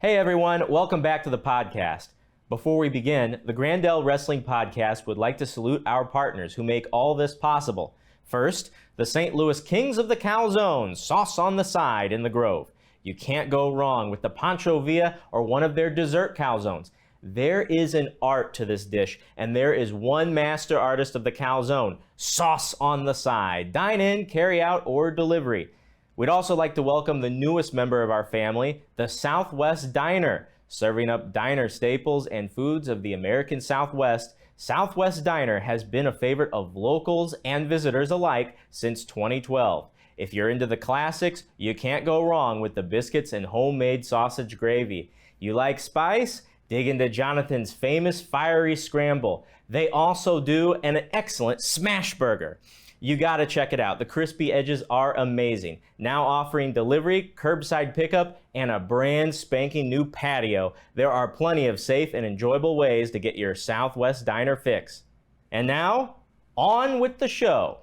Hey everyone, welcome back to the podcast. Before we begin, the Grandel Wrestling Podcast would like to salute our partners who make all this possible. First, the St. Louis Kings of the Calzone, sauce on the side in the Grove. You can't go wrong with the Pancho Villa or one of their dessert calzones. There is an art to this dish, and there is one master artist of the calzone, sauce on the side. Dine in, carry out, or delivery. We'd also like to welcome the newest member of our family, the Southwest Diner. Serving up diner staples and foods of the American Southwest, Southwest Diner has been a favorite of locals and visitors alike since 2012. If you're into the classics, you can't go wrong with the biscuits and homemade sausage gravy. You like spice? Dig into Jonathan's famous fiery scramble. They also do an excellent smash burger. You gotta check it out. The crispy edges are amazing. Now offering delivery, curbside pickup, and a brand spanking new patio. There are plenty of safe and enjoyable ways to get your Southwest Diner fix. And now, on with the show.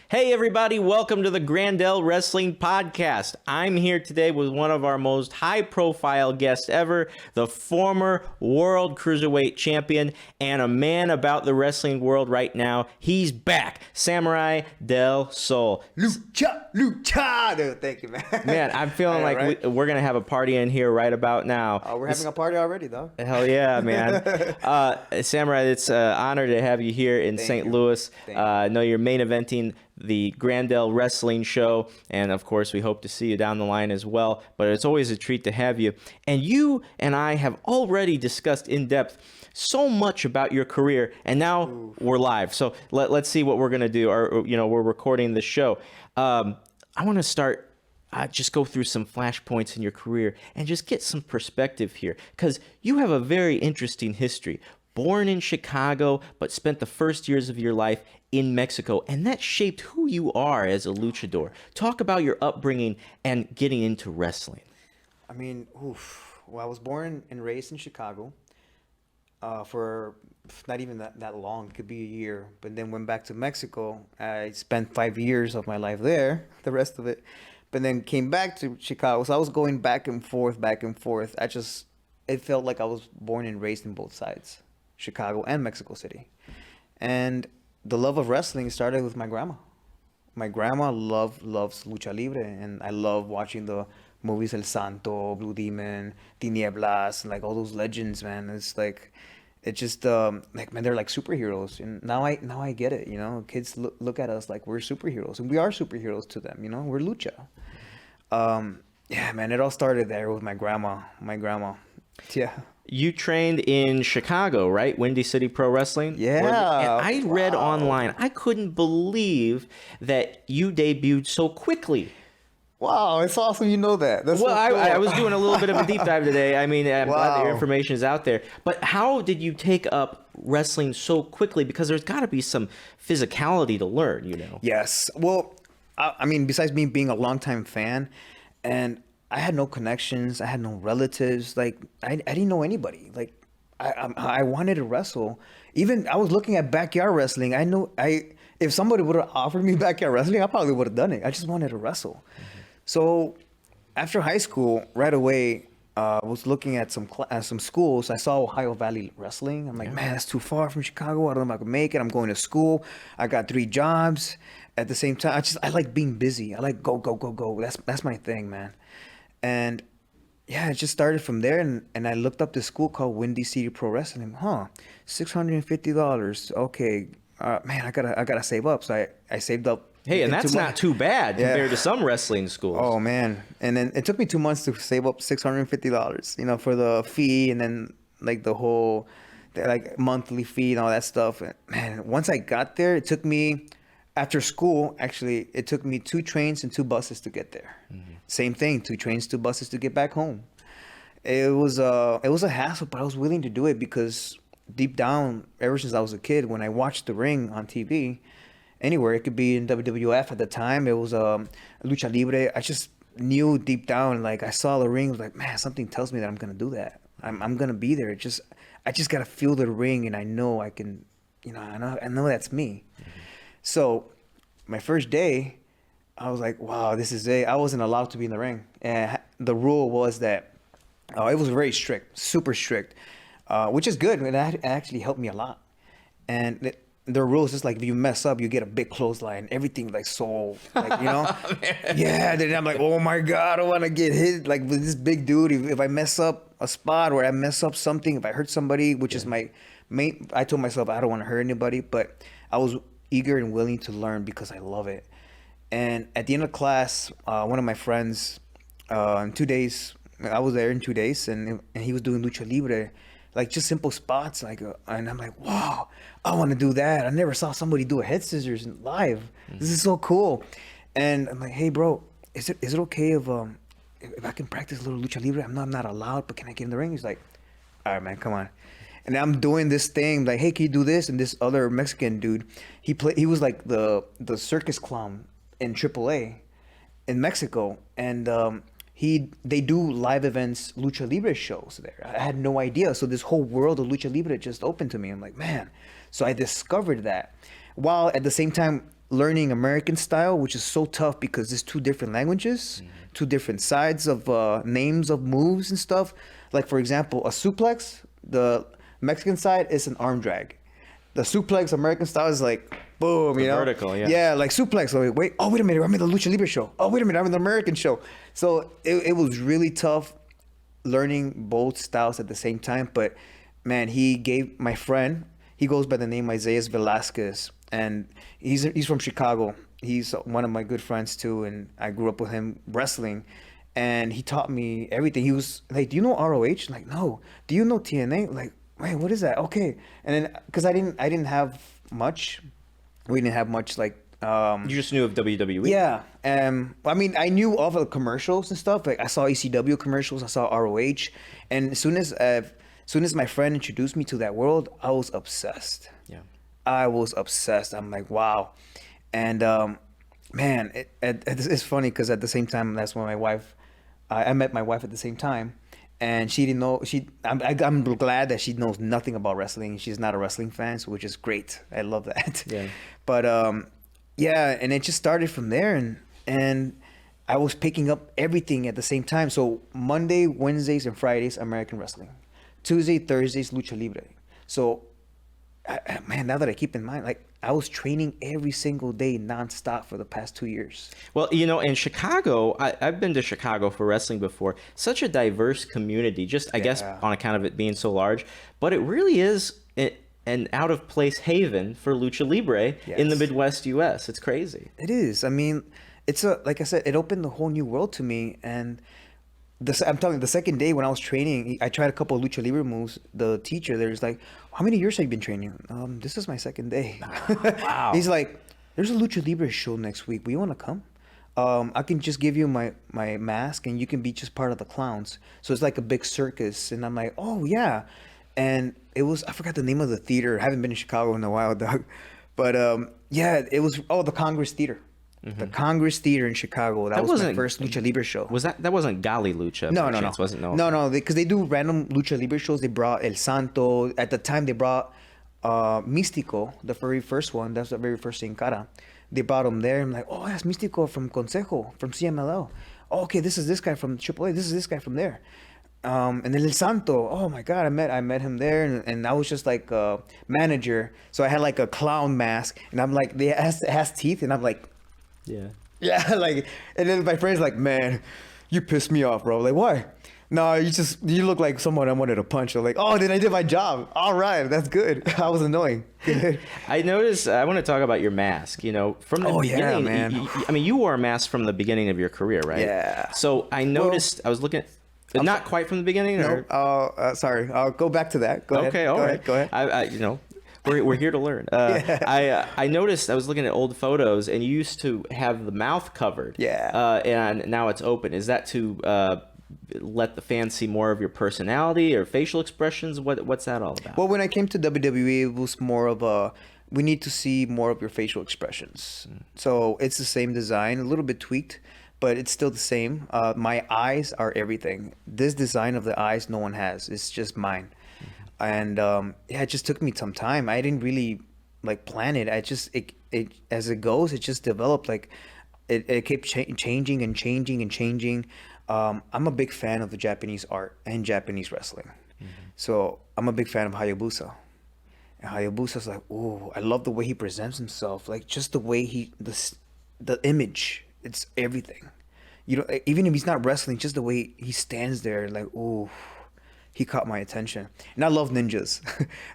Hey everybody, welcome to the Grandel Wrestling Podcast. I'm here today with one of our most high-profile guests ever, the former World Cruiserweight Champion and a man about the wrestling world right now. He's back, Samuray Del Sol. Lucha! Dude, thank you, man. Man, I'm feeling like right? we're going to have a party in here right about now. Oh, we're having a party already, though. Hell yeah, man. Samuray, it's an honor to have you here in St. Louis. I know you're main eventing the Grandel Wrestling Show, and of course we hope to see you down the line as well, but it's always a treat to have you. And you and I have already discussed in depth so much about your career, and now we're live. So let's see what we're going to do. We're recording the show. I want to start just go through some flashpoints in your career and just get some perspective here, because you have a very interesting history. Born in Chicago, but spent the first years of your life in Mexico, and that shaped who you are as a luchador. Talk about your upbringing and getting into wrestling. I mean, well, I was born and raised in Chicago for not even that long. It could be a year, but then went back to Mexico. I spent 5 years of my life there, the rest of it, but then came back to Chicago. So I was going back and forth. It felt like I was born and raised in both sides, Chicago and Mexico City. And the love of wrestling started with my grandma. My grandma loves lucha libre, and I love watching the movies El Santo, Blue Demon, Tinieblas, and like all those legends, man. It's just like, man, they're like superheroes. And now I get it, you know. Kids look at us like we're superheroes, and we are superheroes to them, you know. We're lucha. Yeah, man, it all started there with my grandma. Yeah. You trained in Chicago, right? Windy City Pro Wrestling? Yeah. And I read online, I couldn't believe that you debuted so quickly. Wow, it's awesome you know that. That's well, so cool. I was doing a little bit of a deep dive today. I mean, I'm glad that your information is out there. But how did you take up wrestling so quickly? Because there's got to be some physicality to learn, you know? Yes. Well, I mean, besides me being a longtime fan, and I had no connections. I had no relatives. Like, I didn't know anybody. Like, I wanted to wrestle. Even I was looking at backyard wrestling. If somebody would have offered me backyard wrestling, I probably would have done it. I just wanted to wrestle. Mm-hmm. So after high school, right away, I was looking at some schools. I saw Ohio Valley Wrestling. I'm like, man, that's too far from Chicago. I don't know if I can make it. I'm going to school. I got 3 jobs at the same time. I like being busy. I like go. That's my thing, man. And yeah, it just started from there, and I looked up this school called Windy City Pro Wrestling. $650. Okay, man, I gotta save up. So I saved up. Hey, and that's not too bad compared to some wrestling schools. Oh man, and then it took me 2 months to save up $650. You know, for the fee, and then like the whole like monthly fee and all that stuff. And, man, once I got there, it took me. After school, actually, it took me 2 trains and 2 buses to get there. Mm-hmm. Same thing, 2 trains, 2 buses to get back home. It was a hassle, but I was willing to do it because deep down, ever since I was a kid, when I watched the ring on TV, anywhere. It could be in WWF at the time. It was Lucha Libre. I just knew deep down, like I saw the ring, I was like, man, something tells me that I'm gonna do that. I'm gonna be there. I just gotta feel the ring, and I know I can, I know that's me. So my first day, I was like, wow, this is it. I wasn't allowed to be in the ring, and the rule was that it was very strict, super strict, which is good. And that actually helped me a lot. And the rules is like, if you mess up, you get a big clothesline. Everything like so, like, yeah. Then I'm like, oh my god, I don't want to get hit like with this big dude. If I mess up a spot or I mess up something, if I hurt somebody, which is my main, I told myself I don't want to hurt anybody, but I was eager and willing to learn because I love it. And at the end of class, one of my friends, in 2 days, I was there in 2 days, and he was doing lucha libre, like just simple spots, like, and I'm like, wow, I want to do that. I never saw somebody do a head scissors live. This is so cool. And I'm like, hey, bro, is it okay if I can practice a little lucha libre? I'm not allowed, but can I get in the ring? He's like, all right, man, come on. And I'm doing this thing, like, hey, can you do this? And this other Mexican dude, he was like the circus clown in AAA in Mexico, and they do live events, lucha libre shows there. I had no idea. So this whole world of lucha libre just opened to me. I'm like, man. So I discovered that, while at the same time learning American style, which is so tough because there's two different languages, two different sides of names of moves and stuff. Like, for example, a suplex, the Mexican side is an arm drag. The suplex American style is like, boom, vertical, yeah. Yeah, like suplex. Like, wait a minute, I'm in the Lucha Libre show. Oh, wait a minute, I'm in the American show. So it was really tough learning both styles at the same time. But man, he gave my friend, he goes by the name Isaias Velasquez, and he's from Chicago. He's one of my good friends too, and I grew up with him wrestling. And he taught me everything. He was like, do you know ROH? Like, no. Do you know TNA? Like, wait, what is that? Okay. And then, because I didn't have much. We didn't have much, like, you just knew of WWE. Yeah. I mean, I knew of the commercials and stuff. Like, I saw ECW commercials. I saw ROH. And as soon as my friend introduced me to that world, I was obsessed. Yeah. I was obsessed. I'm like, wow. And man, it's funny because at the same time, that's when I met my wife at the same time. And she didn't know. I'm glad that she knows nothing about wrestling. She's not a wrestling fan, so which is great. I love that. Yeah. But yeah, and it just started from there, and I was picking up everything at the same time. So Monday, Wednesdays, and Fridays, American wrestling. Tuesday, Thursdays, lucha libre. So, man, now that I keep in mind, like, I was training every single day nonstop for the past 2 years. Well, in Chicago, I've been to Chicago for wrestling before. Such a diverse community, just, I guess, on account of it being so large. But it really is an out-of-place haven for Lucha Libre in the Midwest U.S. It's crazy. It is. I mean, like I said, it opened a whole new world to me. And I'm telling you, the second day when I was training, I tried a couple of Lucha Libre moves. The teacher there is like, how many years have you been training? This is my second day. Wow. He's like, there's a Lucha Libre show next week. Will you want to come? I can just give you my mask and you can be just part of the clowns. So it's like a big circus. And I'm like, oh, yeah. And it was, I forgot the name of the theater. I haven't been in Chicago in a while, Doug. But yeah, it was, the Congress Theater. Mm-hmm. The Congress Theater in Chicago. That was my first Lucha Libre show. That wasn't Gali Lucha? No. Was it? No, because they do random Lucha Libre shows. They brought El Santo. At the time, they brought Místico, the very first one. That's the very first Sin Cara. They brought him there. I'm like, oh, that's Místico from Consejo, from CMLL. Oh, okay, this is this guy from AAA. This is this guy from there. And then El Santo. Oh my God, I met him there, and I was just like a manager. So I had like a clown mask, and I'm like, it has teeth, and I'm like, yeah, like, and then my friend's like, man, you pissed me off, bro. Like, why? No, you look like someone I wanted to punch. I'm like, oh, then I did my job. All right, that's good. I was annoying. I noticed, I want to talk about your mask, from the beginning. Yeah, man. I mean, you wore a mask from the beginning of your career, right? Yeah. So I noticed, I was looking at, not quite from the beginning? No, sorry. I'll go back to that. Go ahead. All right. Go ahead. We're here to learn. I noticed, I was looking at old photos, and you used to have the mouth covered. Yeah. And now it's open. Is that to let the fans see more of your personality or facial expressions? What's that all about? Well, when I came to WWE, it was more of a we need to see more of your facial expressions. So it's the same design, a little bit tweaked, but it's still the same. My eyes are everything. This design of the eyes, no one has. It's just mine. And yeah, it just took me some time. I didn't really like plan it. It as it goes, it just developed. Like it kept changing and changing and changing. I'm a big fan of the Japanese art and Japanese wrestling. So I'm a big fan of Hayabusa. And Hayabusa's like, oh, I love the way he presents himself. Like just the way the image, it's everything. You know, even if he's not wrestling, just the way he stands there, like, oh, he caught my attention. And I love ninjas.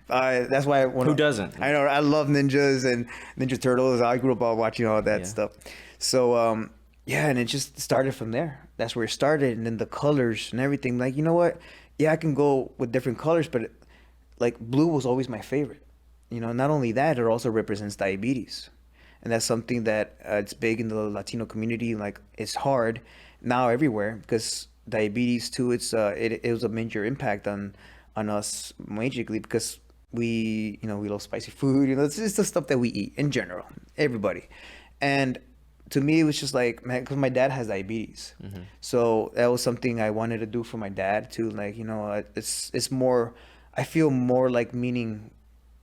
That's why Who doesn't? I know, I love ninjas and Ninja Turtles. I grew up watching all that stuff. So, yeah, and it just started from there. That's where it started. And then the colors and everything. Like, you know what? Yeah, I can go with different colors, but like blue was always my favorite. You know, not only that, it also represents diabetes. And that's something that it's big in the Latino community. Like it's hard now everywhere because diabetes too. It was a major impact on us majorly because we love spicy food. You know, it's just the stuff that we eat in general, everybody. And to me, it was just like, man, because my dad has diabetes, so that was something I wanted to do for my dad too. Like, you know, it's more. I feel more like meaning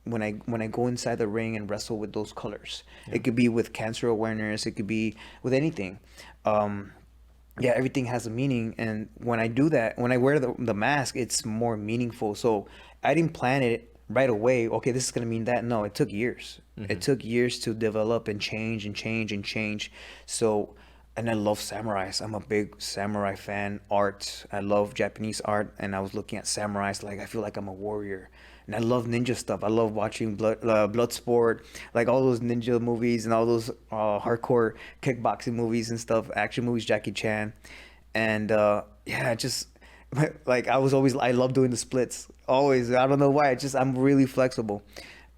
when I go inside the ring and wrestle with those colors. It could be with cancer awareness. It could be with anything. Yeah, everything has a meaning. And when I do that, when I wear the mask, it's more meaningful. So I didn't plan it right away. Okay, this is going to mean that. No, it took years. It took years to develop and change and change and change. So, and I love samurais. I'm a big samurai fan. Art. I love Japanese art. And I was looking at samurais, like I feel like I'm a warrior. And I love ninja stuff. I love watching Bloodsport, like all those ninja movies and all those hardcore kickboxing movies and stuff, action movies, Jackie Chan. And yeah, just like I love doing the splits. Always. I don't know why. I'm really flexible.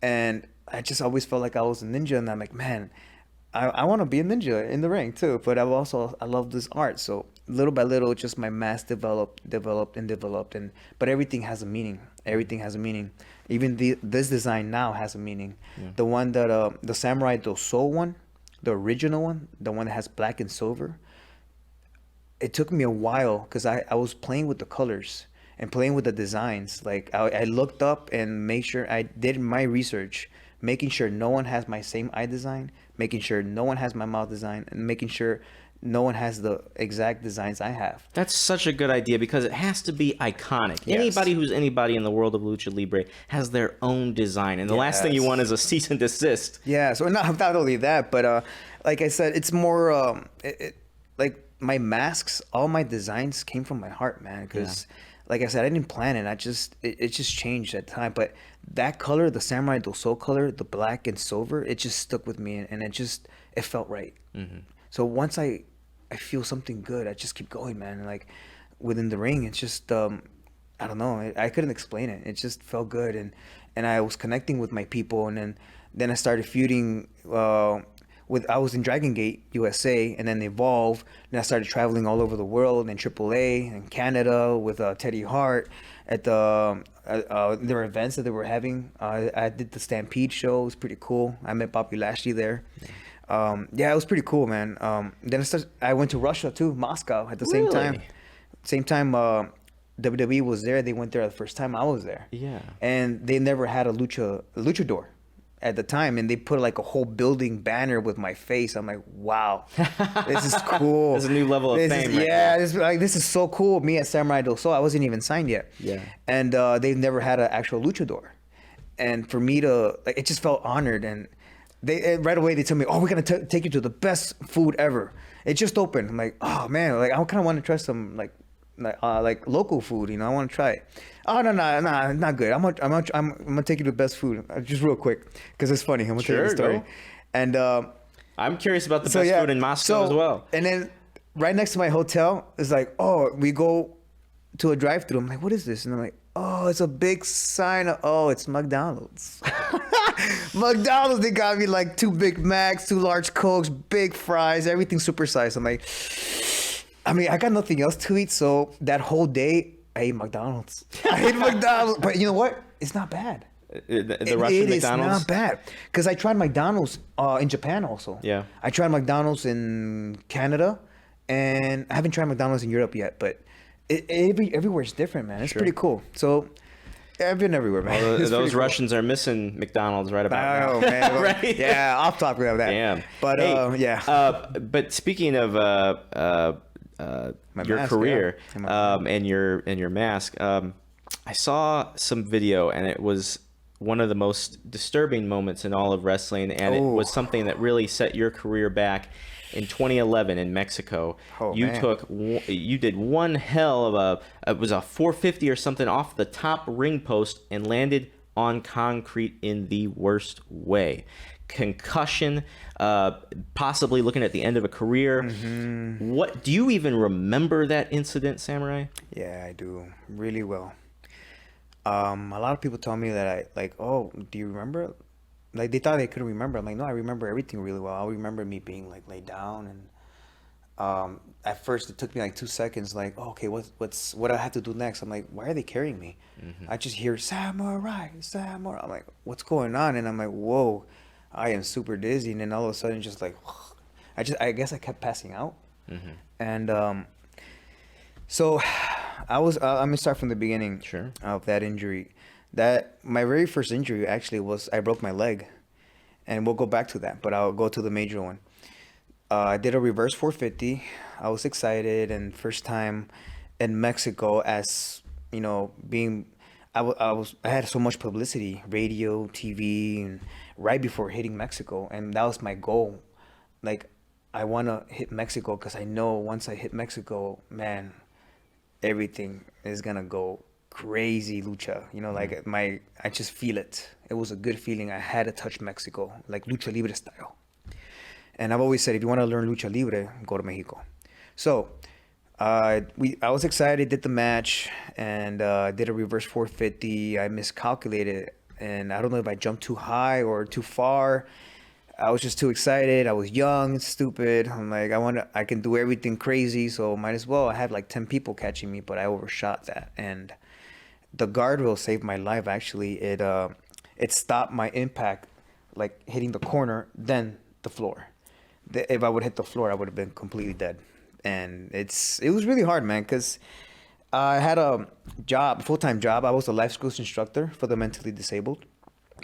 And I just always felt like I was a ninja. And I'm like, man, I want to be a ninja in the ring too. But I love this art. So little by little, just my mask developed. But everything has a meaning. Everything has a meaning. Even this design now has a meaning. Yeah. The one that the Samuray Del Sol one, the original one, the one that has black and silver. It took me a while because I was playing with the colors and playing with the designs. Like I looked up and made sure I did my research, making sure no one has my same eye design, making sure no one has my mouth design, and making sure no one has the exact designs I have. That's such a good idea because it has to be iconic. Yes. Anybody who's anybody in the world of Lucha Libre has their own design. And the last thing you want is a cease and desist. Yeah, so not only that, but like I said, it's more like my masks, all my designs came from my heart, man. Because like I said, I didn't plan it. It just changed at the time. But that color, the Samuray Del Sol color, the black and silver, it just stuck with me. And it felt right. Mm-hmm. So once I feel something good, I just keep going, man. Like within the ring, it's just I don't know. I couldn't explain it. It just felt good, and I was connecting with my people, and then I started feuding I was in Dragon Gate USA, and then Evolve. And I started traveling all over the world, in AAA and Canada with Teddy Hart at their events that they were having. I did the Stampede show. It was pretty cool. I met Bobby Lashley there. Yeah, it was pretty cool, man. Then I went to Russia too, Moscow at the same time. Same time WWE was there. They went there the first time I was there. Yeah. And they never had a luchador at the time, and they put like a whole building banner with my face. I'm like, wow, this is cool. There's a new level of fame. This is so cool. Me at Samuray Del Sol, I wasn't even signed yet. Yeah. And they've never had an actual luchador, and for me to it just felt honored. And they right away they tell me, oh, we're gonna take you to the best food ever. It just opened. I'm like, oh man, like I kind of want to try some like local food. You know, I want to try it. Oh no, not good. I'm gonna take you to the best food. Just real quick, because it's funny. I'm gonna tell you the story. Go. And I'm curious about the best food in Moscow as well. And then right next to my hotel is like, oh, we go to a drive-thru. I'm like, what is this? And I'm like, oh, it's a big sign. It's McDonald's. McDonald's, they got me like 2 Big Macs, 2 large Cokes, big fries, everything supersized. I'm like, I mean, I got nothing else to eat. So that whole day, I ate McDonald's. I ate McDonald's. But you know what? It's not bad. The Russian it is McDonald's? not bad because I tried McDonald's in Japan also. Yeah. I tried McDonald's in Canada, and I haven't tried McDonald's in Europe yet. But everywhere is different, man. It's Sure. pretty cool. So I've been everywhere, man. Well, It's those pretty cool. Russians are missing McDonald's right about now. Oh man, well, Right? yeah, off topic of that. Damn. But Hey, yeah, but speaking of your mask, career yeah. and your mask, I saw some video and it was one of the most disturbing moments in all of wrestling, and it was something that really set your career back. In 2011 in Mexico, Oh, you man. you did one hell of it was a 450 or something off the top ring post and landed on concrete in the worst way. Concussion, possibly looking at the end of a career. Mm-hmm. What do you even remember that incident, Samurai? Yeah, I do really well. A lot of people tell me that I like, oh, do you remember? Like they thought they couldn't remember. I'm like, no, I remember everything really well. I remember me being like laid down, and at first it took me like 2 seconds. Like, oh, okay, what do I have to do next? I'm like, why are they carrying me? I just hear Samurai, Samurai. I'm like, what's going on? And I'm like, whoa, I am super dizzy. And then all of a sudden, just like, I guess I kept passing out, and so I'm gonna start from the beginning. Sure. Of that injury. That my very first injury actually was I broke my leg, and we'll go back to that, but I'll go to the major one. I did a reverse 450. I was excited, and first time in Mexico, as you know, I had so much publicity, radio, TV, and right before hitting Mexico, and that was my goal. Like, I want to hit Mexico because I know once I hit Mexico, man, everything is gonna go crazy lucha. You know, like I just feel it. It was a good feeling. I had to touch Mexico, like lucha libre style. And I've always said, if you want to learn lucha libre, go to Mexico. So I was excited, did the match, and did a reverse 450. I miscalculated, and I don't know if I jumped too high or too far. I was just too excited. I was young and stupid. I'm like, I can do everything crazy, so might as well. I had like 10 people catching me, but I overshot that. And the guardrail saved my life, actually. It stopped my impact, like hitting the corner, then the floor. If I would hit the floor, I would have been completely dead. And it was really hard, man, because I had a full-time job. I was a life skills instructor for the mentally disabled.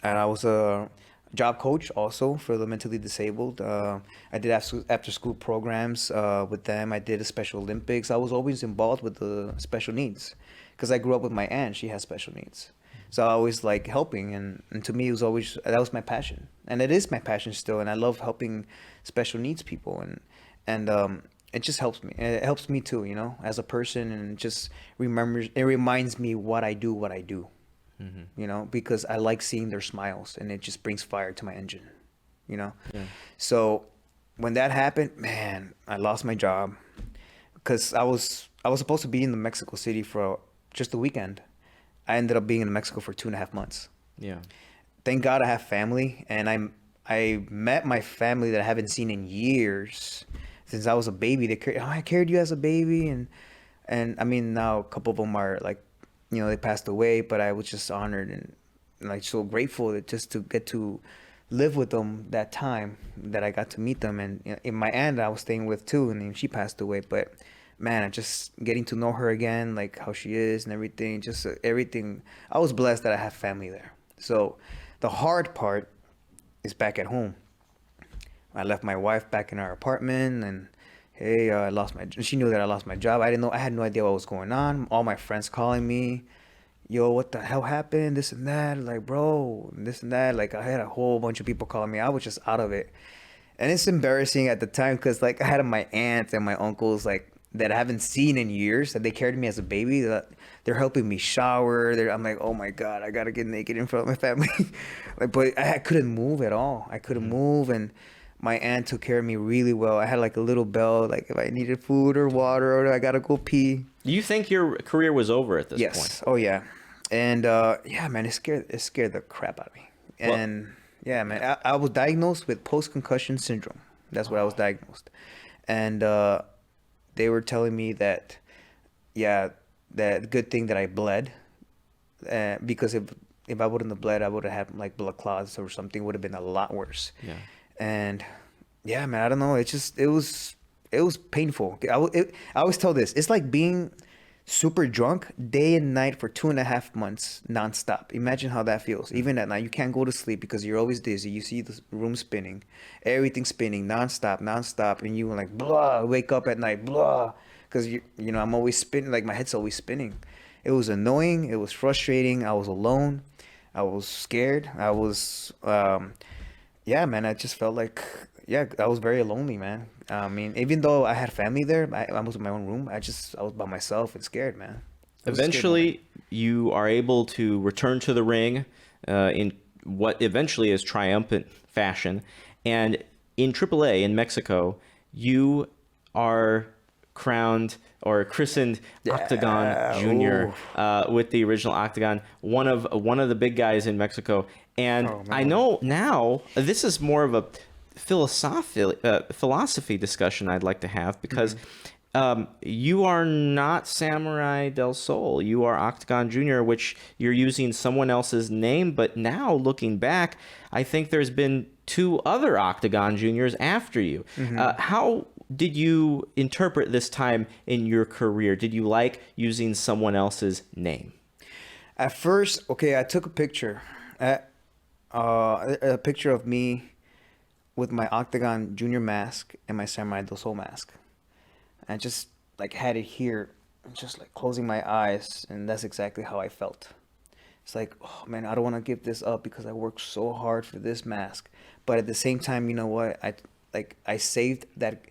And I was a job coach also for the mentally disabled. I did after school programs with them. I did a Special Olympics. I was always involved with the special needs because I grew up with my aunt. She has special needs. So I always like helping, and to me that was my passion, and it is my passion still. And I love helping special needs people, and it just helps me. And it helps me too, you know, as a person, and it reminds me what I do. You know, because I like seeing their smiles, and it just brings fire to my engine, you know. Yeah. So when that happened, man, I lost my job because I was supposed to be in the Mexico City for just a weekend. I ended up being in Mexico for 2.5 months. Yeah. Thank God I have family, and I met my family that I haven't seen in years since I was a baby. I carried you as a baby, and I mean now a couple of them are like, you know, they passed away, but I was just honored and like so grateful that just to get to live with them that time that I got to meet them. And you know, in my aunt I was staying with too, and she passed away, but man, just getting to know her again, like how she is and everything, just everything. I was blessed that I have family there. So the hard part is back at home. I left my wife back in our apartment, and hey, she knew that I lost my job. I had no idea what was going on. All my friends calling me, yo, what the hell happened? This and that. Like, bro, this and that. Like, I had a whole bunch of people calling me. I was just out of it. And it's embarrassing at the time because, like, I had my aunts and my uncles, like, that I haven't seen in years, that they carried me as a baby. They're helping me shower. I'm like, oh my God, I got to get naked in front of my family. Like, but I couldn't move at all. I couldn't move. And my aunt took care of me really well. I had like a little bell, like if I needed food or water or I got to go pee. Do you think your career was over at this point? Yes. Oh, yeah. And yeah, man, it scared the crap out of me. And yeah, man, I was diagnosed with post-concussion syndrome. That's what I was diagnosed. And they were telling me that, yeah, that good thing that I bled, because if I wouldn't have bled, I would have had like blood clots or something. Would have been a lot worse. Yeah. And yeah, man, I don't know. It was painful. I always tell this. It's like being super drunk day and night for 2.5 months nonstop. Imagine how that feels. Even at night, you can't go to sleep because you're always dizzy. You see the room spinning, everything spinning nonstop, and you like blah. Wake up at night, blah, because I'm always spinning. Like my head's always spinning. It was annoying. It was frustrating. I was alone. I was scared. Yeah, man. I just felt like, yeah, I was very lonely, man. I mean, even though I had family there, I was in my own room. I was by myself and scared, man. It was a scary moment. Eventually, you are able to return to the ring in what eventually is triumphant fashion. And in AAA in Mexico, you are crowned or christened Octagon Junior with the original Octagon, one of the big guys in Mexico. And I know now this is more of a philosophy discussion I'd like to have, because you are not Samurai Del Sol. You are Octagon Junior, which you're using someone else's name. But now looking back, I think there's been 2 other Octagon Juniors after you. How did you interpret this time in your career? Did you like using someone else's name? At first, okay, I took a picture, a picture of me with my Octagon Junior mask and my Samurai Del Sol mask. I just like had it here, just like closing my eyes, and that's exactly how I felt. It's like, oh man, I don't want to give this up because I worked so hard for this mask. But at the same time, you know what? I saved that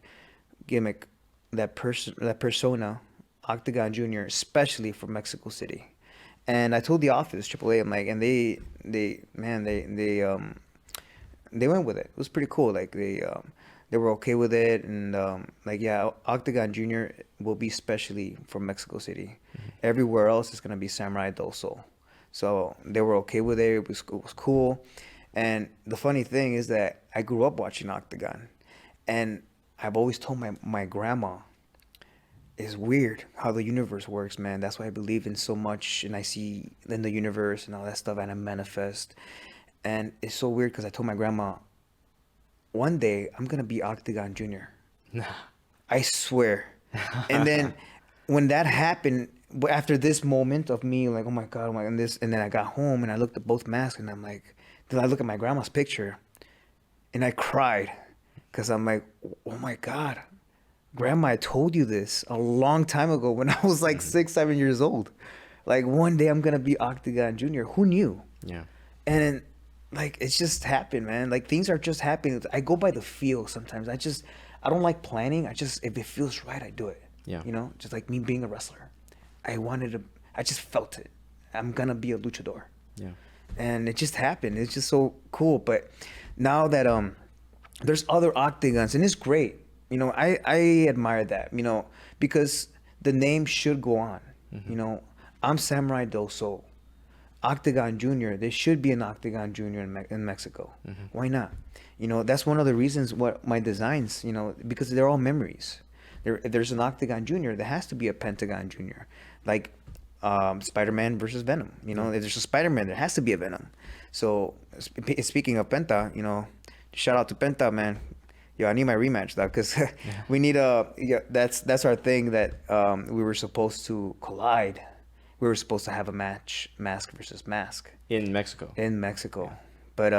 gimmick, that persona, Octagon Junior, especially for Mexico City. And I told the office, AAA, I'm like, and they went with it. It was pretty cool. Like they were okay with it, and like, yeah, Octagon Junior will be specially for Mexico City. Everywhere else is gonna be Samurai Del Sol. So they were okay with it. It was cool. And the funny thing is that I grew up watching Octagon, and I've always told my grandma, it's weird how the universe works, man. That's why I believe in so much, and I see in the universe and all that stuff, and I manifest. And it's so weird because I told my grandma, one day I'm gonna be Octagon Junior. I swear. And then when that happened, after this moment of me like, oh my god, and then I got home and I looked at both masks, and I'm like, then I look at my grandma's picture, and I cried because I'm like, oh my god, Grandma, I told you this a long time ago when I was like 6-7 years old. Like, one day I'm gonna be Octagon Junior. Who knew? Yeah. And like, it's just happened, man. Like, things are just happening. I go by the feel sometimes. I don't like planning. If it feels right, I do it. Yeah. You know, just like me being a wrestler. I just felt it. I'm gonna be a luchador. Yeah. And it just happened. It's just so cool. But now that there's other octagons, and it's great. You know, I admire that, you know, because the name should go on. You know, I'm Samurai Del Sol. Octagon Junior, there should be an Octagon Junior in Mexico. Why not? You know, that's one of the reasons what my designs, you know, because they're all memories. If there's an Octagon Junior, there has to be a Pentagon Junior. Like Spider-Man versus Venom. You know, if there's a Spider-Man, there has to be a Venom. So speaking of Penta, you know, shout out to Penta, man. Yo, I need my rematch, though, because we need that's our thing that we were supposed to collide. We were supposed to have a match, mask versus mask. In Mexico. Yeah. But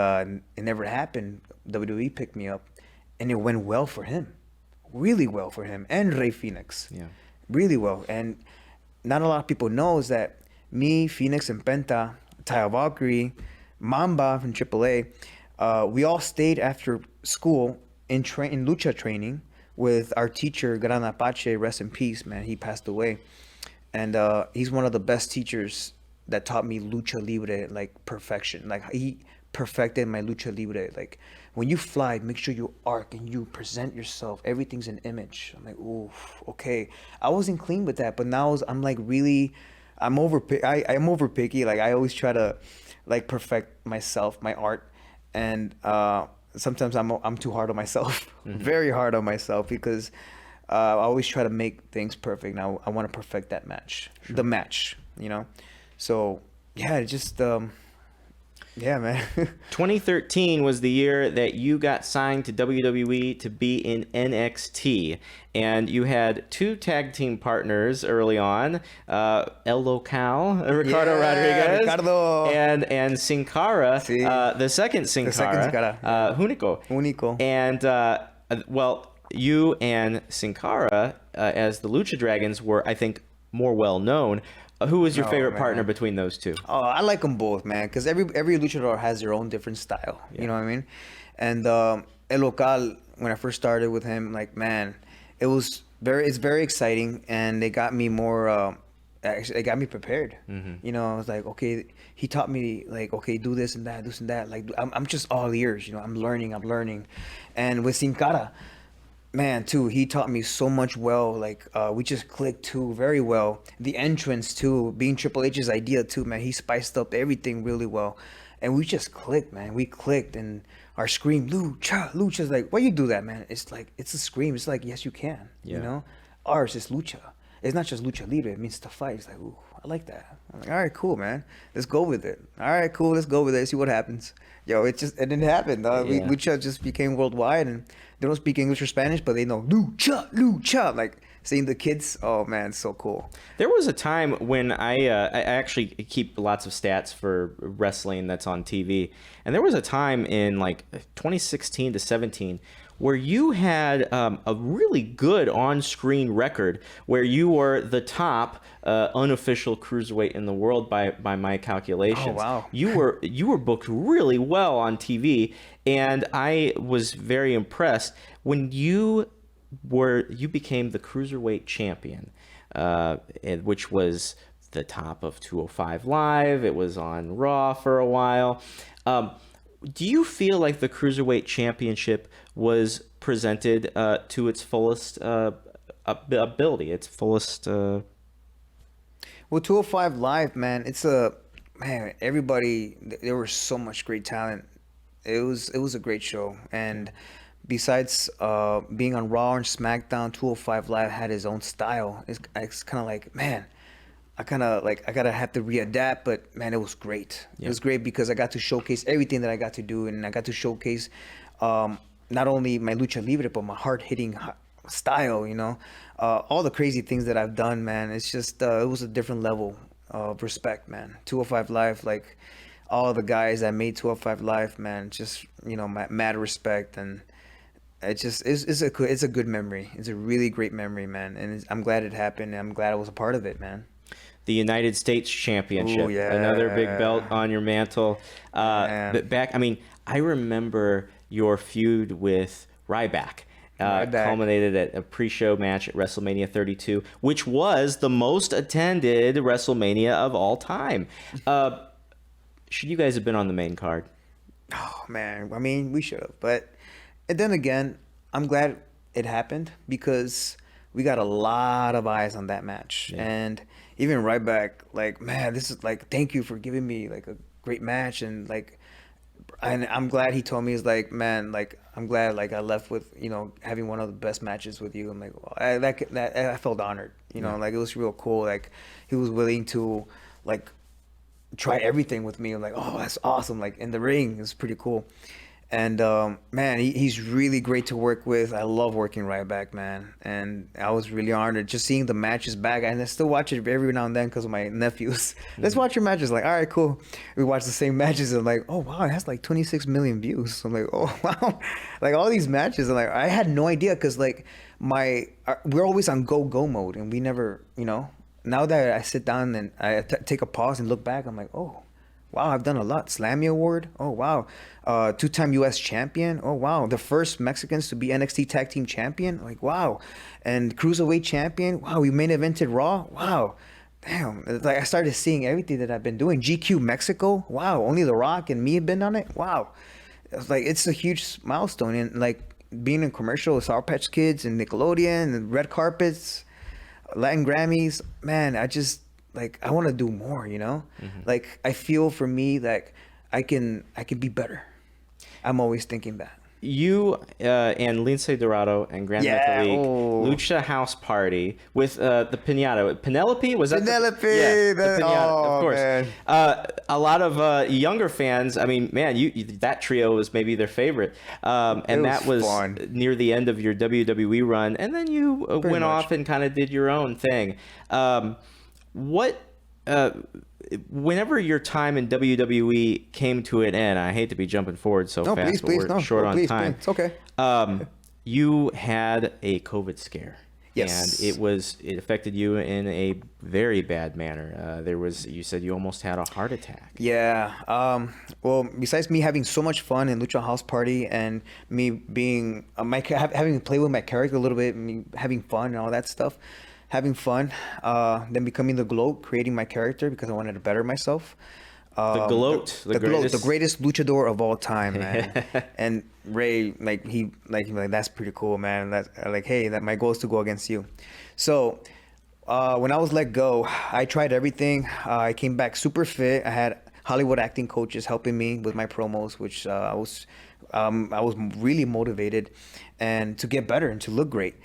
it never happened. WWE picked me up, and it went well for him. Really well for him. And Rey Fénix. Yeah. Really well. And not a lot of people know is that me, Fénix, and Penta, Taya Valkyrie, Mamba from AAA, we all stayed after school in lucha training with our teacher, Gran Apache, rest in peace, man. He passed away. And he's one of the best teachers that taught me lucha libre, like, perfection. Like, he perfected my lucha libre. Like, when you fly, make sure you arc and you present yourself. Everything's an image. I'm like, ooh, okay. I wasn't clean with that, but now I'm like, really, I'm over picky. Like, I always try to, like, perfect myself, my art. And sometimes I'm too hard on myself, very hard on myself, because I always try to make things perfect. Now I want to perfect that match, the match, you know. So yeah, it just Yeah, man. 2013 was the year that you got signed to WWE to be in NXT, and you had two tag team partners early on, El Local, Ricardo Rodriguez, Ricardo. and Sin Cara, Sí. the second Sin Cara, yeah. Único. And well, you and Sin Cara, as the Lucha Dragons, were, I think, more well known. Who was your favorite partner between those two? Oh, I like them both, man, because every luchador has their own different style. Yeah. You know what I mean? And El Local, when I first started with him, like, man, it's very exciting, and they got me more. It got me prepared. Mm-hmm. You know, I was like, okay, he taught me, like, okay, do this and that, this and that. Like, I'm just all ears. You know, I'm learning. And with Sin Cara, man, too, he taught me so much well. Like, we just clicked too very well. The entrance too, being Triple H's idea too, man. He spiced up everything really well, and we just clicked, man. We clicked, and our scream, Lucha's like, why you do that, man? It's like, it's a scream. It's like, yes, you can. Yeah. You know, ours is Lucha. It's not just Lucha Libre. It means to fight. It's like, ooh, I like that. I'm like, all right, cool, man. Let's go with it. All right, cool. Let's go with it. See what happens. Yo, it didn't happen. Lucha just became worldwide, and they don't speak English or Spanish, but they know Lucha. Like, seeing the kids, oh man, it's so cool. There was a time when I actually keep lots of stats for wrestling that's on TV, and there was a time in like 2016 to 17 where you had a really good on-screen record where you were the top unofficial cruiserweight in the world by my calculations. Oh, wow. You were booked really well on TV, and I was very impressed when you became the cruiserweight champion, which was the top of 205 Live. It was on Raw for a while. Do you feel like the cruiserweight championship was presented to its fullest ability, its fullest? Well, 205 Live, man, everybody, there was so much great talent. It was a great show, and besides being on Raw and SmackDown, 205 Live had his own style. It's kind of like, man, I gotta have to readapt, but man, it was great. Yeah. It was great because I got to showcase everything that I got to do, and I got to showcase not only my lucha libre, but my hard-hitting style, you know, all the crazy things that I've done, man. It's just, it was a different level of respect, man. 205 Live, like, all the guys that made 205 Live, man, just, you know, mad respect, and it's a good memory. It's a really great memory, man, and I'm glad it happened, and I'm glad I was a part of it, man. The United States Championship. Ooh, yeah. Another big belt on your mantle. But I remember your feud with Ryback. Culminated at a pre-show match at WrestleMania 32, which was the most attended WrestleMania of all time. Should you guys have been on the main card? Oh, man. I mean, we should have. But and then again, I'm glad it happened because we got a lot of eyes on that match. Yeah. And even Ryback, like, man, this is like, thank you for giving me like a great match. And like, and I'm glad he told me, he's like, man, like, I'm glad like I left with, you know, having one of the best matches with you. I'm like, well, I felt honored, you know, like it was real cool. Like he was willing to like try everything with me. I'm like, oh, that's awesome. Like in the ring, it was pretty cool. And man, he's really great to work with. I love working Ryback, man. And I was really honored just seeing the matches back. And I still watch it every now and then because of my nephews. Let's watch your matches. Like, all right, cool. We watch the same matches. And I'm like, oh, wow, it has like 26 million views. So I'm like, oh, wow. Like all these matches. And like, I had no idea because like we're always on go mode. And we never, you know, now that I sit down and I take a pause and look back, I'm like, oh. Wow, I've done a lot. Slammy Award. Oh, wow. Two-time U.S. champion. Oh, wow. The first Mexicans to be NXT Tag Team Champion. Like, wow. And Cruiserweight Champion. Wow, we main evented Raw. Wow. Damn. Like, I started seeing everything that I've been doing. GQ Mexico. Wow. Only The Rock and me have been on it. Wow. It's like, it's a huge milestone. And, like, being in commercial with Sour Patch Kids and Nickelodeon and red carpets, Latin Grammys. Man, like, I want to do more, you know? Mm-hmm. Like, I feel for me, like, I can be better. I'm always thinking that. you and Lince Dorado and Grandel Lucha House Party with the Pinata. Penelope? Was that Penelope? The Pinata, of course. Man. A lot of younger fans, I mean, man, that trio was maybe their favorite. And that was fun. near the end of your WWE run. And then you went much. off and kind of did your own thing. Whenever your time in WWE came to an end, I hate to be jumping forward so fast, but we're short on time. It's okay. You had a COVID scare. Yes. And it affected you in a very bad manner. You said you almost had a heart attack. Yeah. Well, besides me having so much fun in Lucha House Party and me being having played with my character a little bit, me having fun and all that stuff, having fun, then becoming the Gloat, creating my character because I wanted to better myself. The Gloat, the greatest luchador of all time, man. And Ray, that's pretty cool, man. That's that my goal is to go against you. So when I was let go, I tried everything. I came back super fit. I had Hollywood acting coaches helping me with my promos, which I was really motivated and to get better and to look great.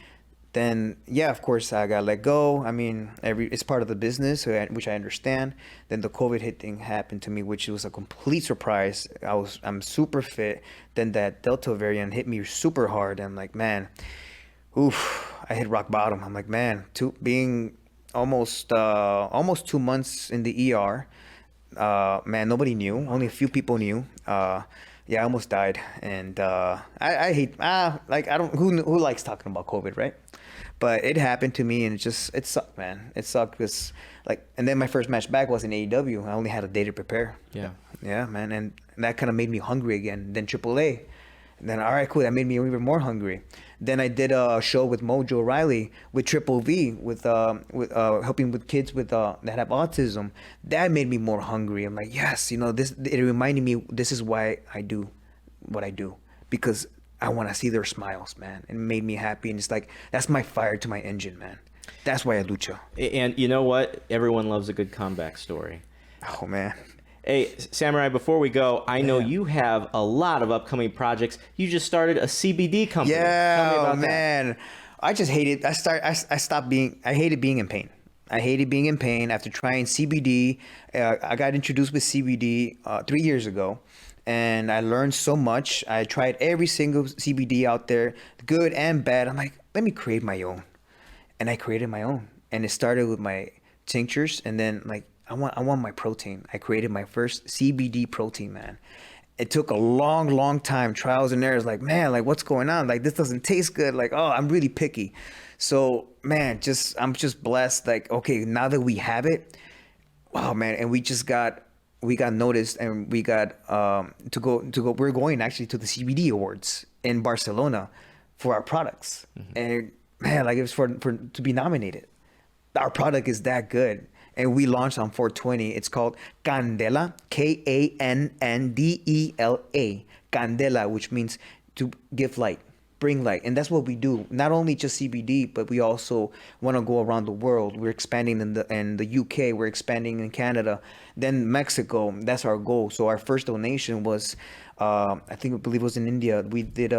Then, yeah, of course, I got let go. I mean, it's part of the business, which I understand. Then the COVID thing happened to me, which was a complete surprise. I'm super fit. Then that Delta variant hit me super hard. I'm like, man, I hit rock bottom. I'm like, man, being almost 2 months in the ER, man, nobody knew. Only a few people knew. Yeah, I almost died, and I hate who likes talking about COVID, right? But it happened to me, and it sucked, man. It sucked because and then my first match back was in AEW. I only had a day to prepare. Yeah, man, and that kind of made me hungry again. Then AAA, and then all right, cool. That made me even more hungry. Then I did a show with Mojo Riley with Triple V with helping with kids with that have autism. That made me more hungry. I'm like, yes, it reminded me this is why I do what I do, because I want to see their smiles, man. It made me happy, and it's like that's my fire to my engine, man. That's why I lucha. And you know what? Everyone loves a good comeback story. Oh man. Hey, Samurai, before we go, I know you have a lot of upcoming projects. You just started a CBD company. Yeah, tell me about man. that. I just hated. I hated being in pain. I hated being in pain after trying CBD. I got introduced with CBD 3 years ago, and I learned so much. I tried every single CBD out there, good and bad. I'm like, let me create my own, and I created my own. And it started with my tinctures, and then I want my protein. I created my first CBD protein, man. It took a long time, trials and errors. Man, what's going on? This doesn't taste good. I'm really picky. So, man, I'm just blessed. Okay, now that we have it, wow, man, and we got noticed, and we got to go. We're going actually to the CBD Awards in Barcelona for our products, and man, it was for to be nominated. Our product is that good. And we launched on 420. It's called Candela, Candela, Candela, which means to give light, bring light. And that's what we do. Not only just CBD, but we also want to go around the world. We're expanding in the UK. We're expanding in Canada. Then Mexico. That's our goal. So our first donation was, I believe it was in India. We did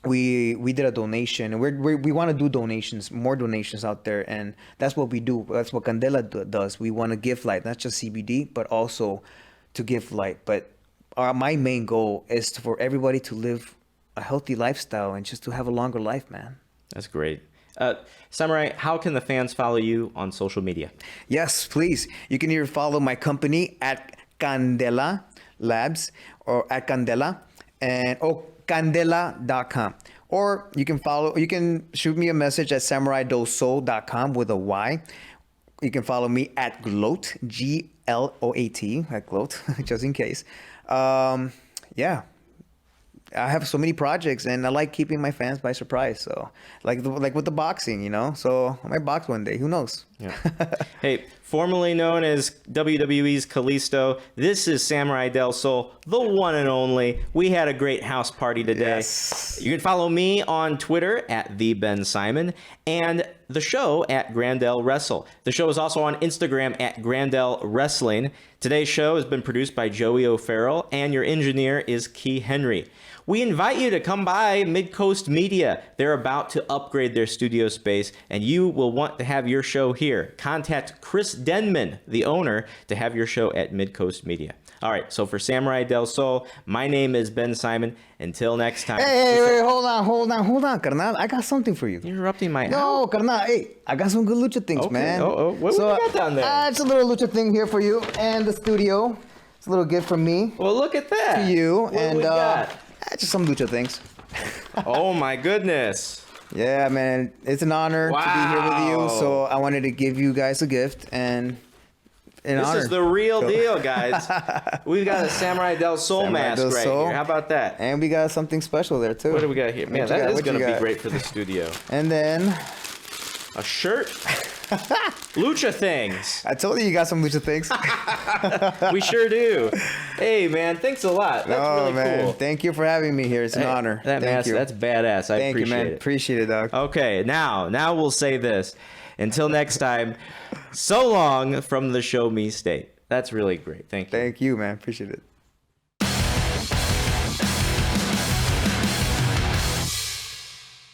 we did a donation, and we want to do donations, more donations out there, and that's what we do. That's what Candela does. We want to give light, not just CBD, but also to give light. But my main goal is for everybody to live a healthy lifestyle and just to have a longer life, man. That's great. Samurai, how can the fans follow you on social media? Yes, please. You can either follow my company at Candela Labs or at Candela Candela.com, or you can shoot me a message at SamuraiDelSol.com with a Y. You can follow me at Gloat, GLOAT, at Gloat, just in case. Yeah, I have so many projects, and I like keeping my fans by surprise. So, like with the boxing, So I might box one day. Who knows? Yeah. Hey, formerly known as WWE's Kalisto, this is Samuray Del Sol, the one and only. We had a great house party today. Yes. You can follow me on Twitter at @TheBenSimon, and the show at Grandel Wrestle. The show is also on Instagram at Grandel Wrestling. Today's show has been produced by Joey O'Farrell, and your engineer is Key Henry. We invite you to come by Midcoast Media. They're about to upgrade their studio space, and you will want to have your show here. Contact Chris Denman, the owner, to have your show at Midcoast Media. All right, so for Samurai Del Sol, my name is Ben Simon. Until next time. Hey, hold on, carnal. I got something for you. You're interrupting my... No, carnal. Hey, I got some good lucha things, okay. man. What do you got down there? It's a little lucha thing here for you and the studio. It's a little gift from me. Well, look at that. To you. What and do we got? just some lucha things. Oh, my goodness. Yeah, man. It's an honor to be here with you. So I wanted to give you guys a gift and an honor. This is the real deal, guys. We've got a Samurai Del Sol mask right here. How about that? And we got something special there, too. What do we got here? Man, that is going to be great for the studio. And then... a shirt? Lucha things. I told you got some lucha things. We sure do. Hey, man, thanks a lot. That's really cool. Thank you for having me here. It's an honor. Thank you. That's badass. I appreciate it. Thank you, man. Appreciate it, dog. Okay, now we'll say this. Until next time, so long from the Show Me State. That's really great. Thank you. Thank you, man. Appreciate it.